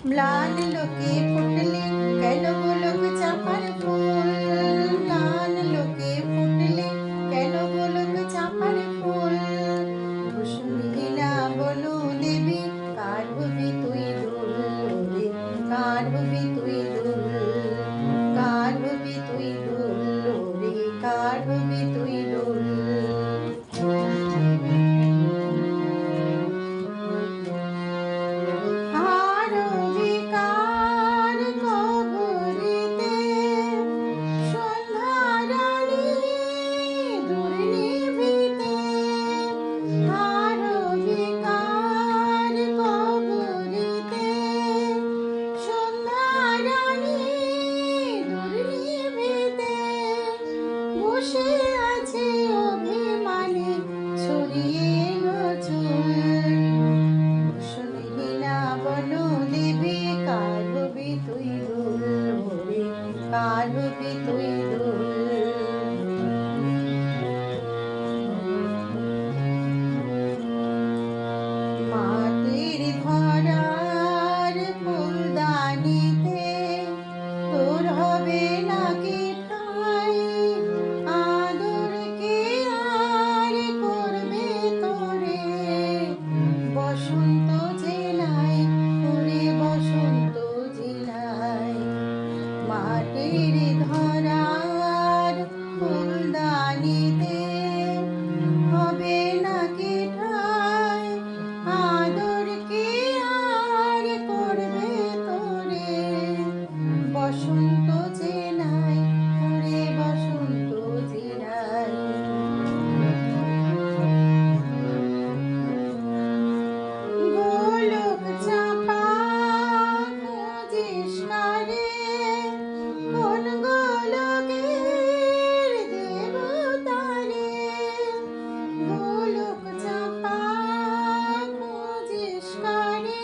ম্লান লোকে ফুটলে কেন গোলক চাপার ফুল, ম্লান লোকে ফুটলে কেন গোলক চাপার ফুল। কুসুমিলা বনু দেবী কার হবি তুই দুল রে, কার হবি তুই দুল, কার হবি তুই দুল রে, কার হবি তুই দুল। বসে আছে অভিমানে ছড়িয়ে নজর। শুনিলা বনু দেবী কার হবি তুই দুল রে, কার হবি তুই দুল। মাটির ধরার ফুলদানিতে তোর হবে নাকি ঠাই, আদর কে আর করবে তোরে, বসন্ত জেলায় তোরে, বসন্ত জেলায়। মাটির ধরার ফুলদানিতে হবে নাকি ঠাই, আদর কে আর করবে তোরে, বসন্ত জেলায় তোরে, বসন্ত জেলায়। গোলক চাপা খুঁজিস কারে, কোন গোলকের দেবতারে। গোলক চাপা খুঁজিস কারে,